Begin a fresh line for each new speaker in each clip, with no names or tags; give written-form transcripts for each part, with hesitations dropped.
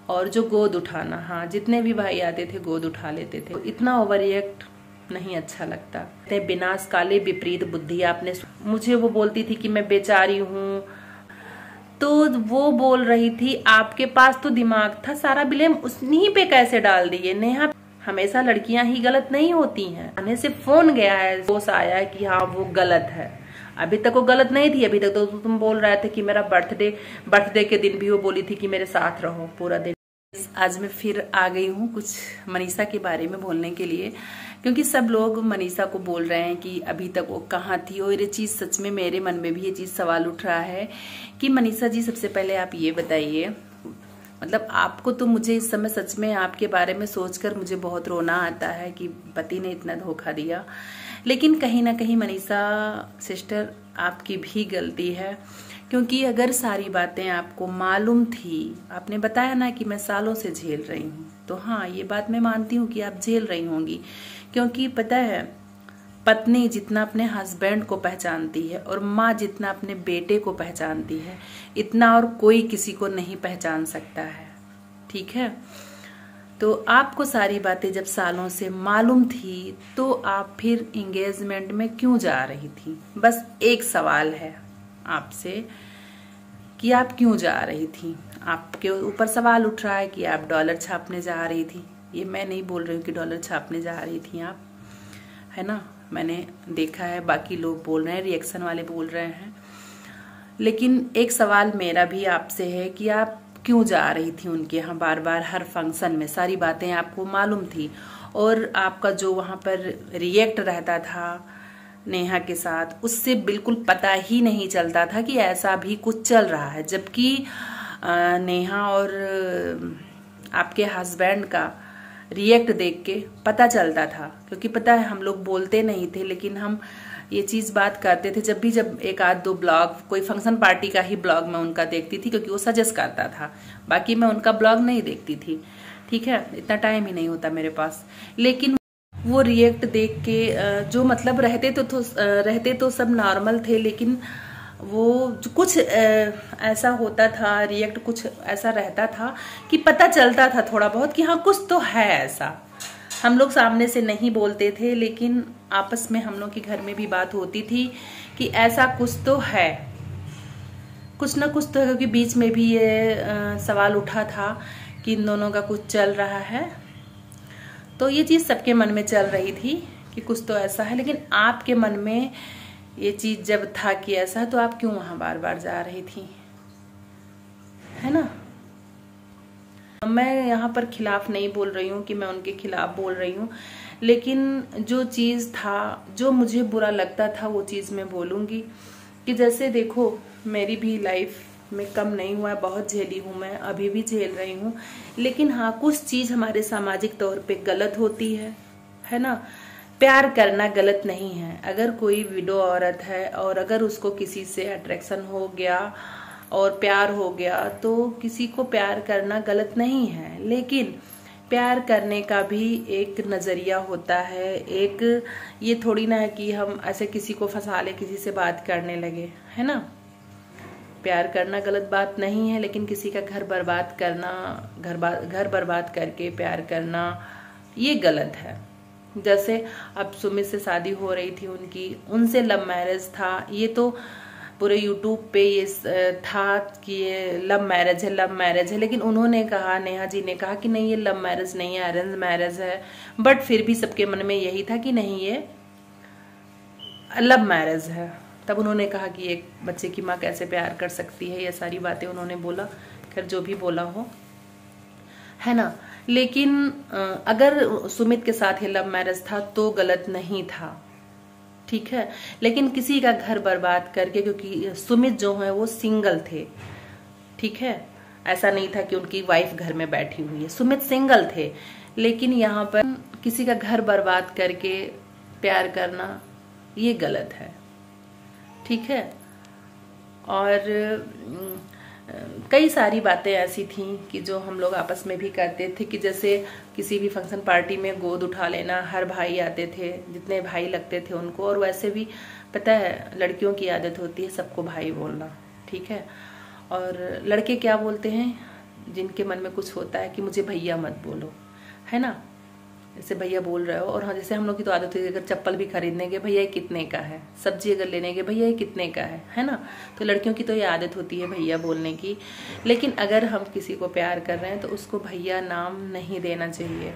और जो गोद उठाना, हाँ जितने भी भाई आते थे गोद उठा लेते थे। इतना ओवर रिएक्ट नहीं अच्छा लगता। विनाश काले विपरीत बुद्धि, आपने मुझे वो बोलती थी कि मैं बेचारी हूँ, तो वो बोल रही थी आपके पास तो दिमाग था, सारा ब्लेम उन्हीं पे कैसे डाल दिए। नेहा, हमेशा लड़कियां ही गलत नहीं होती हैं। आने से फोन गया है, दोस्त आया है कि हाँ वो गलत है। अभी तक वो गलत नहीं थी, अभी तक तो तुम बोल रहे थे कि मेरा बर्थडे के दिन भी वो बोली थी कि मेरे साथ रहो पूरा दिन। आज मैं फिर आ गई हूँ कुछ मनीषा के बारे में बोलने के लिए, क्योंकि सब लोग मनीषा को बोल रहे हैं कि अभी तक वो कहाँ थी। और ये चीज़ सच में मेरे मन में भी ये चीज़ सवाल उठ रहा है कि मनीषा जी, सबसे पहले आप ये बताइए, मतलब आपको तो, मुझे इस समय सच में आपके बारे में सोचकर मुझे बहुत रोना आता है कि पति ने इतना धोखा दिया। लेकिन कहीं ना कहीं मनीषा सिस्टर आपकी भी गलती है, क्योंकि अगर सारी बातें आपको मालूम थी, आपने बताया ना कि मैं सालों से झेल रही हूँ, तो हाँ ये बात मैं मानती हूँ कि आप झेल रही होंगी। क्योंकि पता है, पत्नी जितना अपने हस्बैंड को पहचानती है और माँ जितना अपने बेटे को पहचानती है, इतना और कोई किसी को नहीं पहचान सकता है। ठीक है, तो आपको सारी बातें जब सालों से मालूम थी, तो आप फिर एंगेजमेंट में क्यों जा रही थी? बस एक सवाल है आपसे कि आप क्यों जा रही थी। आपके ऊपर सवाल उठ रहा है कि आप डॉलर छापने जा रही थी। ये मैं नहीं बोल रही हूँ कि डॉलर छापने जा रही थी आप, है ना, मैंने देखा है, बाकी लोग बोल रहे हैं, रिएक्शन वाले बोल रहे हैं। लेकिन एक सवाल मेरा भी आपसे है कि आप क्यों जा रही थी उनके यहाँ बार बार हर फंक्शन में? सारी बातें आपको मालूम थी, और आपका जो वहाँ पर रिएक्ट रहता था नेहा के साथ, उससे बिल्कुल पता ही नहीं चलता था कि ऐसा भी कुछ चल रहा है। जबकि नेहा और आपके हस्बैंड का रिएक्ट देख के पता चलता था, क्योंकि पता है हम लोग बोलते नहीं थे, लेकिन हम ये चीज बात करते थे जब एक आध दो ब्लॉग, कोई फंक्शन पार्टी का ही ब्लॉग मैं उनका देखती थी, क्योंकि वो सजेस्ट करता था, बाकी मैं उनका ब्लॉग नहीं देखती थी। ठीक है, इतना टाइम ही नहीं होता मेरे पास। लेकिन वो रिएक्ट देख के जो मतलब रहते तो सब नॉर्मल थे, लेकिन वो कुछ ऐसा होता था, रिएक्ट कुछ ऐसा रहता था कि पता चलता था थोड़ा बहुत कि हाँ कुछ तो है ऐसा। हम लोग सामने से नहीं बोलते थे, लेकिन आपस में हम लोग के घर में भी बात होती थी कि ऐसा कुछ तो है, कुछ ना कुछ तो है। क्योंकि बीच में भी ये सवाल उठा था कि इन दोनों का कुछ चल रहा है, तो ये चीज सबके मन में चल रही थी कि कुछ तो ऐसा है। लेकिन आपके मन में ये चीज जब था कि ऐसा, तो आप क्यों वहां बार बार जा रही थी, है ना? मैं यहाँ पर खिलाफ नहीं बोल रही हूँ कि मैं उनके खिलाफ बोल रही हूँ, लेकिन जो चीज था, जो मुझे बुरा लगता था, वो चीज मैं बोलूंगी। कि जैसे देखो, मेरी भी लाइफ में कम नहीं हुआ है, बहुत झेली हूँ मैं, अभी भी झेल रही हूँ। लेकिन हाँ, कुछ चीज हमारे सामाजिक तौर पे गलत होती है ना? प्यार करना गलत नहीं है। अगर कोई विडो औरत है और अगर उसको किसी से अट्रैक्शन हो गया और प्यार हो गया, तो किसी को प्यार करना गलत नहीं है। लेकिन प्यार करने का भी एक नजरिया होता है। एक ये थोड़ी ना है कि हम ऐसे किसी को फंसा ले, किसी से बात करने लगे, है ना? प्यार करना गलत बात नहीं है, लेकिन किसी का घर बर्बाद करना, घर बर्बाद करके प्यार करना, ये गलत है। जैसे अब सुमित से शादी हो रही थी उनकी, उनसे लव मैरिज था। ये तो पूरे यूट्यूब पे ये था कि ये लव मैरिज है, लेकिन उन्होंने कहा, नेहा जी ने कहा कि नहीं ये लव मैरिज नहीं है, अरेंज मैरिज है। बट फिर भी सबके मन में यही था कि नहीं ये लव मैरिज है। तब उन्होंने कहा कि एक बच्चे की माँ कैसे प्यार कर सकती है, ये सारी बातें उन्होंने बोला। खैर जो भी बोला हो, है ना? लेकिन अगर सुमित के साथ ये लव मैरिज था तो गलत नहीं था, ठीक है। लेकिन किसी का घर बर्बाद करके, क्योंकि सुमित जो है वो सिंगल थे, ठीक है, ऐसा नहीं था कि उनकी वाइफ घर में बैठी हुई है, सुमित सिंगल थे। लेकिन यहाँ पर किसी का घर बर्बाद करके प्यार करना ये गलत है, ठीक है। और कई सारी बातें ऐसी थी कि जो हम लोग आपस में भी करते थे, कि जैसे किसी भी फंक्शन पार्टी में गोद उठा लेना, हर भाई आते थे, जितने भाई लगते थे उनको। और वैसे भी पता है लड़कियों की आदत होती है सबको भाई बोलना, ठीक है। और लड़के क्या बोलते हैं, जिनके मन में कुछ होता है कि मुझे भैया मत बोलो, है ना, जैसे भैया बोल रहे हो। और हाँ, जैसे हम लोग की तो आदत है, अगर चप्पल भी खरीदने के भैया ये कितने का है, सब्जी अगर लेने के भैया ये कितने का है ना। तो लड़कियों की तो ये आदत होती है भैया बोलने की। लेकिन अगर हम किसी को प्यार कर रहे हैं तो उसको भैया नाम नहीं देना चाहिए।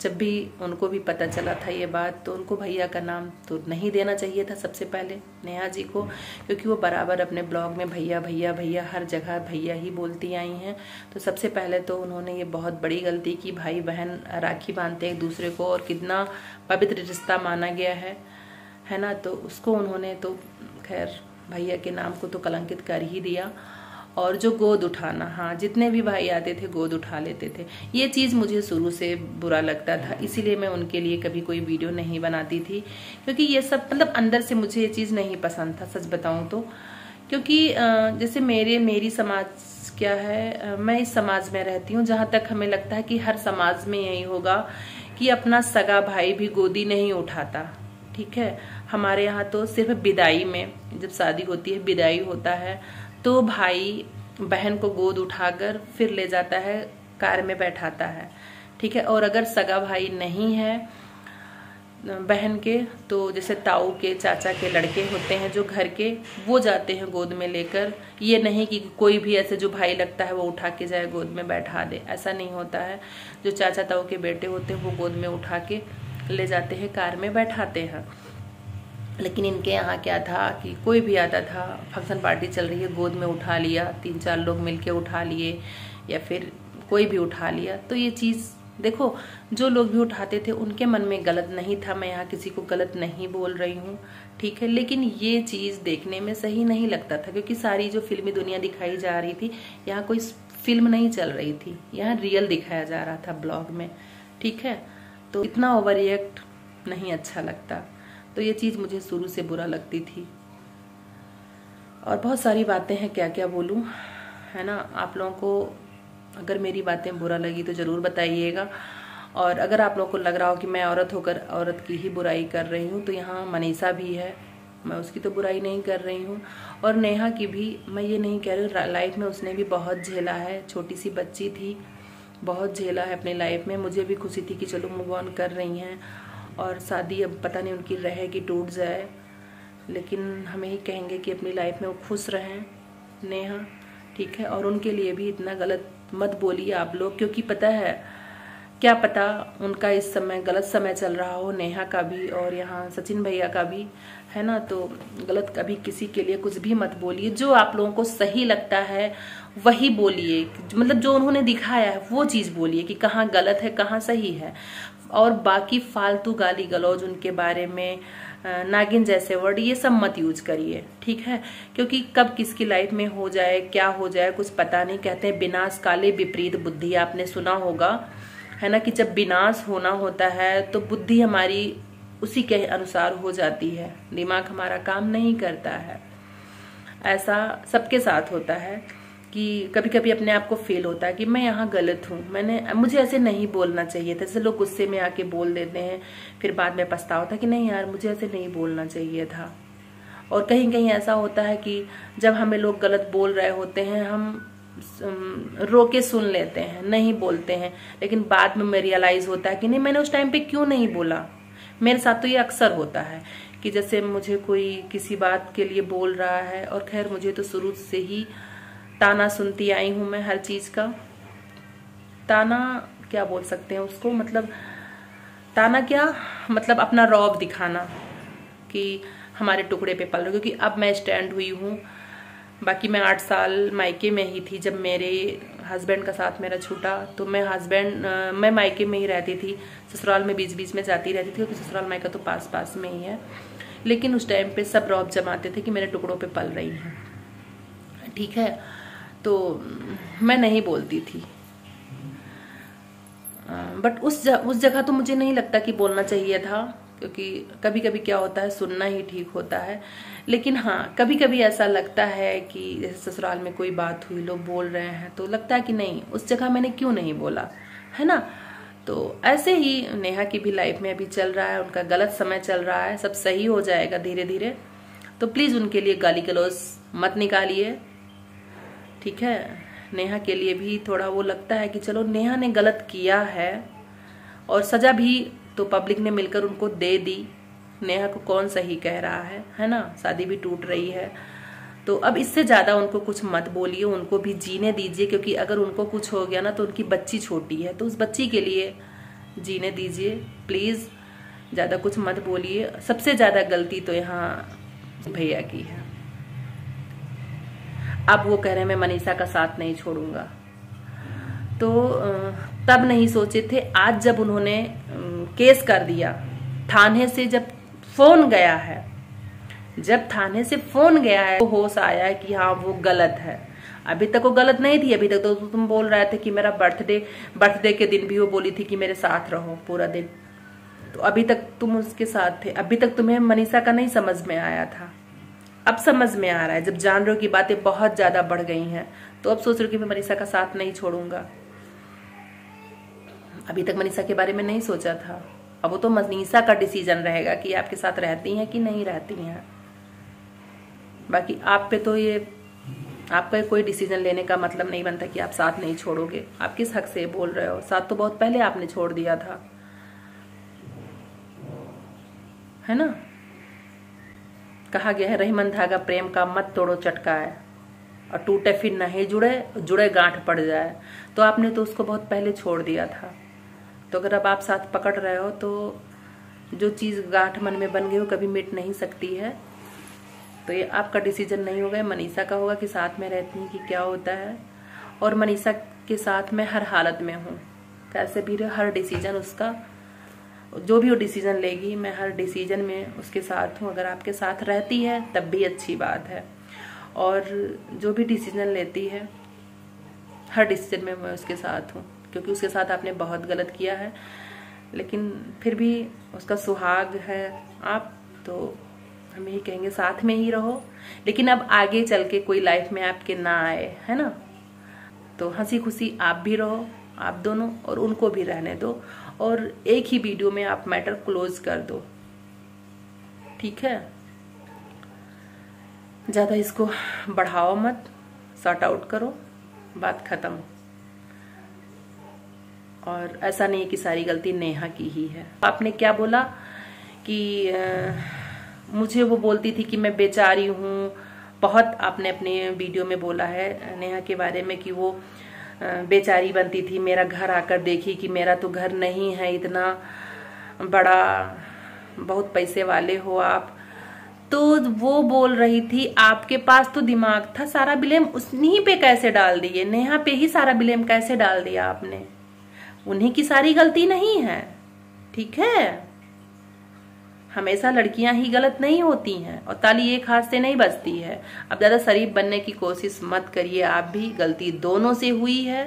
जब भी उनको भी पता चला था ये बात, तो उनको भैया का नाम तो नहीं देना चाहिए था सबसे पहले नेहा जी को, क्योंकि वो बराबर अपने ब्लॉग में भैया भैया भैया हर जगह भैया ही बोलती आई हैं। तो सबसे पहले तो उन्होंने ये बहुत बड़ी गलती की। भाई बहन राखी बांधते हैं एक दूसरे को, और कितना पवित्र रिश्ता माना गया है ना। तो उसको उन्होंने तो खैर भैया के नाम को तो कलंकित कर ही दिया। और जो गोद उठाना, हाँ, जितने भी भाई आते थे गोद उठा लेते थे। ये चीज़ मुझे शुरू से बुरा लगता था, इसीलिए मैं उनके लिए कभी कोई वीडियो नहीं बनाती थी, क्योंकि ये सब मतलब अंदर से मुझे ये चीज़ नहीं पसंद था, सच बताऊं तो। क्योंकि जैसे मेरी समाज क्या है, मैं इस समाज में रहती हूँ जहाँ तक हमें लगता है कि हर समाज में यही होगा कि अपना सगा भाई भी गोदी नहीं उठाता, ठीक है। हमारे यहाँ तो सिर्फ विदाई में, जब शादी होती है, विदाई होता है, तो भाई बहन को गोद उठाकर फिर ले जाता है, कार में बैठाता है, ठीक है। और अगर सगा भाई नहीं है बहन के, तो जैसे ताऊ के चाचा के लड़के होते हैं जो घर के, वो जाते हैं गोद में लेकर। ये नहीं कि कोई भी ऐसे जो भाई लगता है वो उठा के जाए गोद में बैठा दे, ऐसा नहीं होता है। जो चाचा ताऊ के बेटे होते हैं वो गोद में उठा के ले जाते हैं, कार में बैठाते हैं। लेकिन इनके यहाँ क्या था कि कोई भी आता था, फंक्शन पार्टी चल रही है, गोद में उठा लिया, 3-4 लोग मिलके उठा लिए, या फिर कोई भी उठा लिया। तो ये चीज़ देखो, जो लोग भी उठाते थे उनके मन में गलत नहीं था, मैं यहाँ किसी को गलत नहीं बोल रही हूँ, ठीक है। लेकिन ये चीज़ देखने में सही नहीं लगता था, क्योंकि सारी जो फिल्मी दुनिया दिखाई जा रही थी, यहाँ कोई फिल्म नहीं चल रही थी, यहाँ रियल दिखाया जा रहा था ब्लॉग में, ठीक है। तो इतना ओवर रिएक्ट नहीं अच्छा लगता। तो ये चीज़ मुझे शुरू से बुरा लगती थी। और बहुत सारी बातें हैं, क्या क्या बोलूं, है ना। आप लोगों को अगर मेरी बातें बुरा लगी तो ज़रूर बताइएगा। और अगर आप लोगों को लग रहा हो कि मैं औरत होकर औरत की ही बुराई कर रही हूँ, तो यहाँ मनीषा भी है, मैं उसकी तो बुराई नहीं कर रही हूँ। और नेहा की भी मैं ये नहीं कह रही हूँ, लाइफ में उसने भी बहुत झेला है, छोटी सी बच्ची थी, बहुत झेला है अपनी लाइफ में। मुझे भी खुशी थी कि चलो मूव ऑन कर रही हैं, और शादी अब पता नहीं उनकी रहे कि टूट जाए, लेकिन हमें ही कहेंगे कि अपनी लाइफ में वो खुश रहें नेहा, ठीक है। और उनके लिए भी इतना गलत मत बोलिए आप लोग, क्योंकि पता है क्या पता उनका इस समय गलत समय चल रहा हो, नेहा का भी और यहाँ सचिन भैया का भी, है ना। तो गलत कभी किसी के लिए कुछ भी मत बोलिए। जो आप लोगों को सही लगता है वही बोलिए, मतलब जो उन्होंने दिखाया है वो चीज़ बोलिए कि कहाँ गलत है कहाँ सही है। और बाकी फालतू गाली गलौज उनके बारे में, नागिन जैसे वर्ड, ये सब मत यूज करिए, ठीक है। क्योंकि कब किसकी लाइफ में हो जाए क्या हो जाए कुछ पता नहीं। कहते हैं विनाश काले विपरीत बुद्धि, आपने सुना होगा, है ना, कि जब विनाश होना होता है तो बुद्धि हमारी उसी के अनुसार हो जाती है, दिमाग हमारा काम नहीं करता है। ऐसा सबके साथ होता है कि कभी कभी अपने आप को फील होता है कि मैं यहाँ गलत हूँ, मुझे ऐसे नहीं बोलना चाहिए था। जैसे लोग गुस्से में आके बोल देते हैं, फिर बाद में पछतावा था कि नहीं यार मुझे ऐसे नहीं बोलना चाहिए था। और कहीं कहीं ऐसा होता है कि जब हमें लोग गलत बोल रहे होते हैं, हम रोके सुन लेते हैं, नहीं बोलते हैं, लेकिन बाद में रियलाइज होता है कि नहीं मैंने उस टाइम पे क्यों नहीं बोला। मेरे साथ तो ये अक्सर होता है कि जैसे मुझे कोई किसी बात के लिए बोल रहा है, और खैर मुझे तो शुरू से ही ताना सुनती आई हूं मैं, हर चीज का ताना क्या बोल सकते हैं उसको, मतलब ताना क्या मतलब अपना रौब दिखाना कि हमारे टुकड़े पे पल रहे, क्योंकि अब मैं स्टैंड हुई हूँ। बाकी मैं 8 साल मायके में ही थी जब मेरे हस्बैंड का साथ मेरा छूटा, तो मैं मायके में ही रहती थी, ससुराल में बीच बीच में जाती रहती थी, क्योंकि ससुराल मायका तो पास पास में ही है। लेकिन उस टाइम पे सब रौब जमाते थे कि मेरे टुकड़ों पे पल रही हैं, ठीक है। तो मैं नहीं बोलती थी, बट उस जगह तो मुझे नहीं लगता कि बोलना चाहिए था, क्योंकि कभी कभी क्या होता है सुनना ही ठीक होता है। लेकिन हाँ, कभी कभी ऐसा लगता है कि जैसे ससुराल में कोई बात हुई, लोग बोल रहे हैं, तो लगता है कि नहीं उस जगह मैंने क्यों नहीं बोला, है ना। तो ऐसे ही नेहा की भी लाइफ में अभी चल रहा है, उनका गलत समय चल रहा है, सब सही हो जाएगा धीरे धीरे। तो प्लीज उनके लिए गाली गलौज मत निकालिए, ठीक है। नेहा के लिए भी थोड़ा वो लगता है कि चलो नेहा ने गलत किया है और सजा भी तो पब्लिक ने मिलकर उनको दे दी। नेहा को कौन सही कह रहा है ना, शादी भी टूट रही है। तो अब इससे ज्यादा उनको कुछ मत बोलिए, उनको भी जीने दीजिए, क्योंकि अगर उनको कुछ हो गया ना तो उनकी बच्ची छोटी है, तो उस बच्ची के लिए जीने दीजिए प्लीज, ज्यादा कुछ मत बोलिए। सबसे ज्यादा गलती तो यहाँ भैया की है। अब वो कह रहे हैं मैं मनीषा का साथ नहीं छोड़ूंगा, तो तब नहीं सोचे थे। आज जब उन्होंने केस कर दिया, थाने से जब फोन गया है, जब थाने से फोन गया है तो होश आया है कि हाँ वो गलत है। अभी तक वो गलत नहीं थी, अभी तक तो तुम बोल रहे थे कि मेरा बर्थडे के दिन भी वो बोली थी कि मेरे साथ रहो पूरा दिन, तो अभी तक तुम उसके साथ थे। अभी तक तुम्हें मनीषा का नहीं समझ में आया था, अब समझ में आ रहा है। जब जान रहे हो कि बातें बहुत ज्यादा बढ़ गई हैं तो अब सोच रहे हो कि मैं मनीषा का साथ नहीं छोड़ूंगा। अभी तक मनीषा के बारे में नहीं सोचा था, अब वो तो मनीषा का डिसीजन रहेगा कि आपके साथ रहती हैं कि नहीं रहती हैं। बाकी आप पे तो ये आपका कोई डिसीजन लेने का मतलब नहीं बनता कि आप साथ नहीं छोड़ोगे। आप किस हक से बोल रहे हो? साथ तो बहुत पहले आपने छोड़ दिया था, है ना। कहा गया है रहीमन धागा प्रेम का मत तोड़ो चटका है, और टूटे फिर नहीं जुड़े गांठ पड़ जाए। तो आपने तो उसको बहुत पहले छोड़ दिया था, तो अगर अब आप साथ पकड़ रहे हो तो जो चीज गांठ मन में बन गई वो कभी मिट नहीं सकती है। तो ये आपका डिसीजन नहीं होगा, मनीषा का होगा कि साथ में रहती हैं कि क्या होता है। और मनीषा के साथ मैं हर हालत में हूँ, कैसे भी रहे, हर डिसीजन उसका, जो भी वो डिसीजन लेगी मैं हर डिसीजन में उसके साथ हूँ। अगर आपके साथ रहती है तब भी अच्छी बात है, और जो भी डिसीजन लेती है हर डिसीजन में मैं उसके साथ हूँ, क्योंकि उसके साथ आपने बहुत गलत किया है। लेकिन फिर भी उसका सुहाग है आप, तो हम यही कहेंगे साथ में ही रहो। लेकिन अब आगे चल के कोई लाइफ में आपके ना आए, है ना, तो हंसी खुशी आप भी रहो, आप दोनों, और उनको भी रहने दो, और एक ही वीडियो में आप मैटर क्लोज कर दो, ठीक है। ज्यादा इसको बढ़ाओ मत, सॉर्ट आउट करो, बात खत्म। और ऐसा नहीं है कि सारी गलती नेहा की ही है। आपने क्या बोला कि मुझे वो बोलती थी कि मैं बेचारी हूँ, बहुत आपने अपने वीडियो में बोला है नेहा के बारे में कि वो बेचारी बनती थी। मेरा घर आकर देखी कि मेरा तो घर नहीं है इतना बड़ा, बहुत पैसे वाले हो आप। तो वो बोल रही थी आपके पास तो दिमाग था, सारा ब्लेम उन्हीं पे कैसे डाल दिए, नेहा पे ही सारा ब्लेम कैसे डाल दिया आपने। उन्हीं की सारी गलती नहीं है, ठीक है। हमेशा लड़कियां ही गलत नहीं होती हैं, और ताली एक हाथ से नहीं बजती है। अब ज्यादा शरीफ बनने की कोशिश मत करिए, आप भी, गलती दोनों से हुई है।